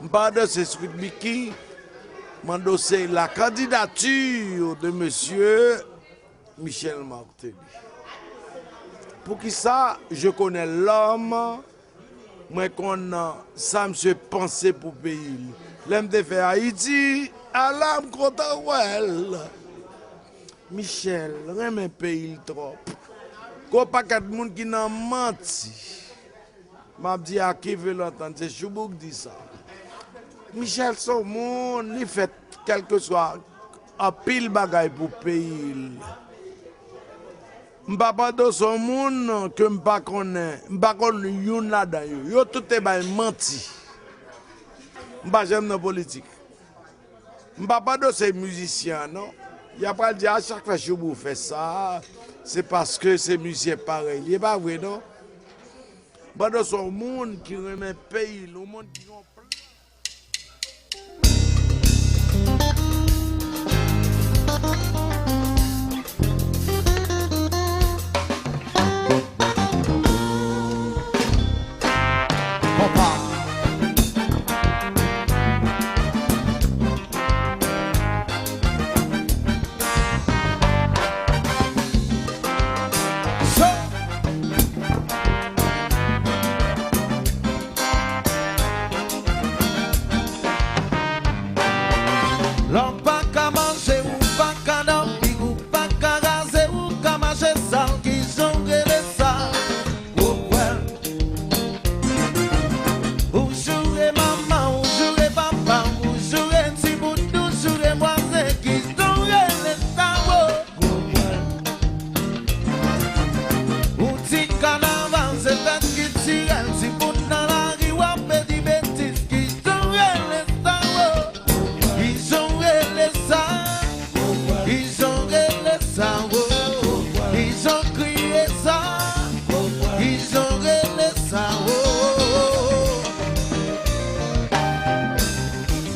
Pas de ce script Biki, m'endossé la candidature de monsieur Michel Martelly. Pour qui ça, je connais l'homme, moi qu'on ça me fait penser pour le pays. L'aime de faire Haïti, à l'âme content well. Michel, rien un pays trop. Qu'on pas quatre monde qui n'a menti. M'a dit à qui veut l'entendre, c'est Choubouk dit ça. Michel son monde, il fait quel que soit un pile bagaille pour le pays. M'pa pas de son monde que m'pa connaît, m'pa connaît yon là-dedans yo tout est menti. M'pa j'aime dans politique. M'pa pas de ces musiciens non. Il a pas dit à chaque fois que vous faites ça, c'est parce que ces musiciens pareil. Il est pas vrai non. Pas de son monde qui remet pays, le monde qui ont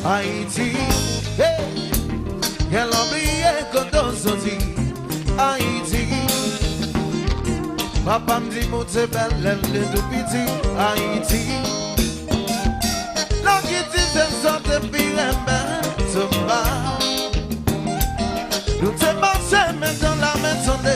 Haïti, hey, qu'elle oublie quand on sortit. Haïti, papa me dit mon c'est belle, elle est tout petit. Haïti, la qui dit c'est ça depuis un bain, se bat. Nous te marchons maintenant la maison de.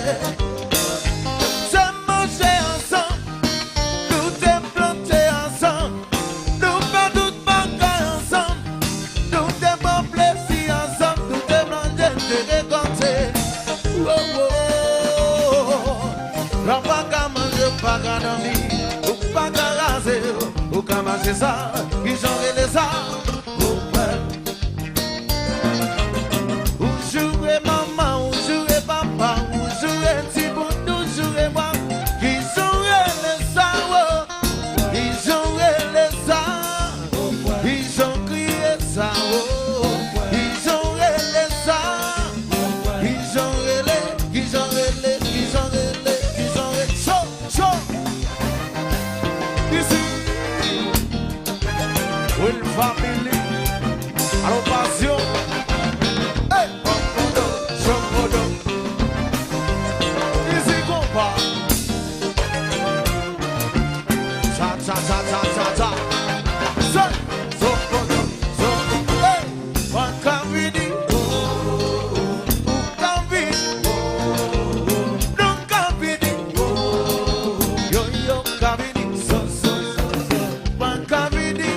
Ou pas raser, ou camasser ça, qui j'en les ça, ou jouer maman, ou jouer papa, ou jouer petit bout, ou jouer moi, qui jouer les ça, qui jouer les ça, ils ont crié ça, ils ont les ça, ils ont les, ils ont les, ils ont les, ils ont les, chaud. Will family, allo passion, hey, chocodo, easy compa, cha cha cha cha cha cha, chocodo, hey, one cavity, don't cavity, yo cavity, so one cavity.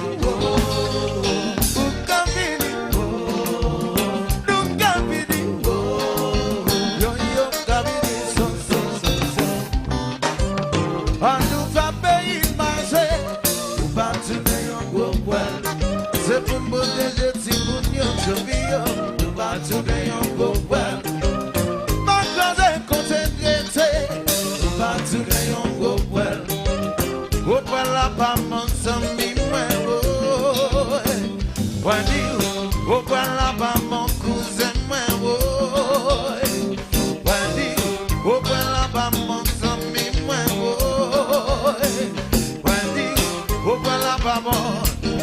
C'est pour me protéger, si vous n'y êtes nous battons un beau well. Ma classe est concentrée, nous battons un beau well. Au point là, pas mon ami, au point là, pas mon cousin, au point là, pas mon ami, au point là, pas mon.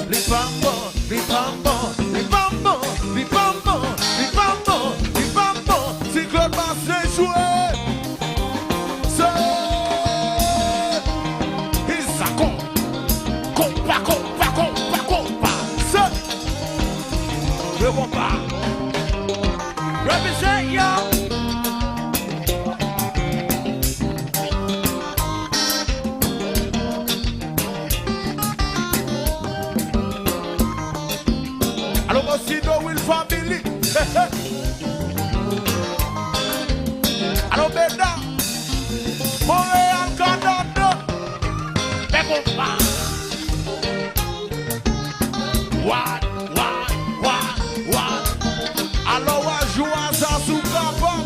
Les bambos, les bambos, les bambos, les bambos, les bambos, les bambos, si Claude Marseille jouait, c'est Isako, compa, c'est Le compas. Represent y'all. Alors aussi no will family. Alors Beda, Montréal, Canada, les compas. What? Alors on joue à ça sous capot.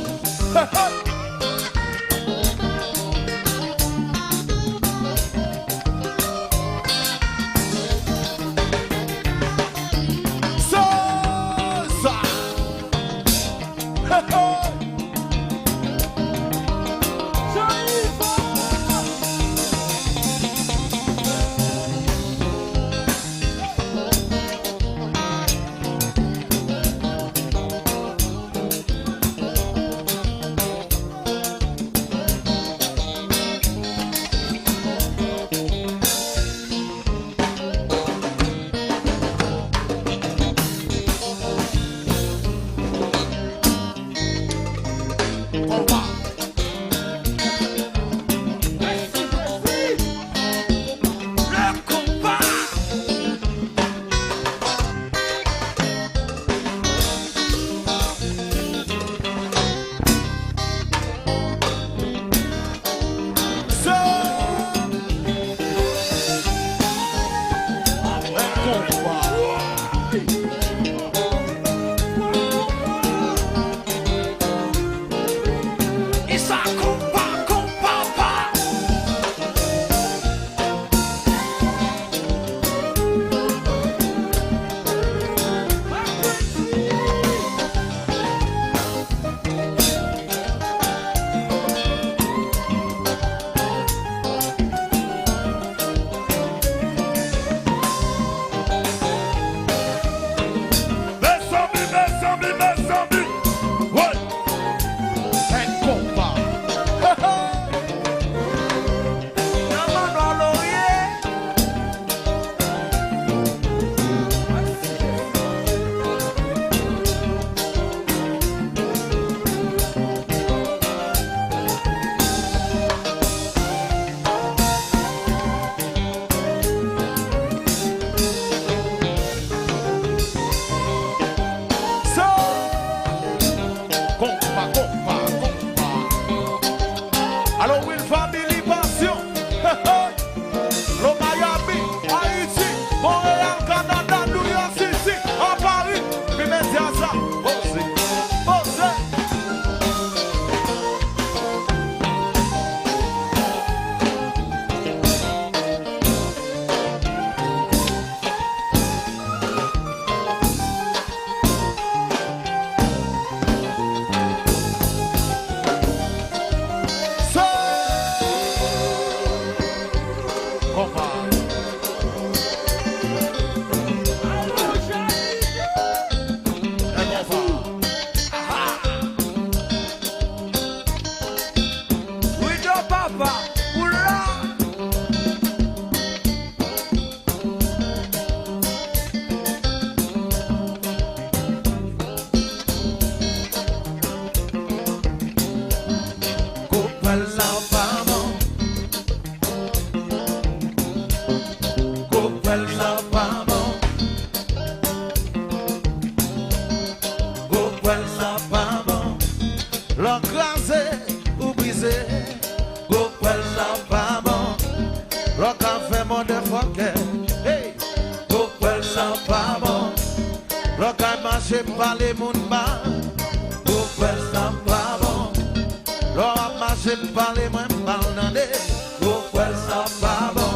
Alors Will Family Passion. Le Miami, Haïti, Montréal, Canada, New York City, à Paris. Puis mettez à ça. Par les moun ba, pour faire ça pas bon. L'on a marché par les moun ba, pour faire ça pas bon.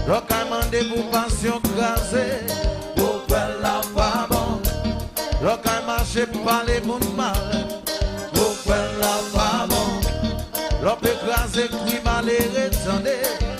L'on a demandé pour passion crasée, pour faire ça pas bon. L'on a marché par les moun ba, pour faire ça pas bon. L'on peut craser qui mal et retendre.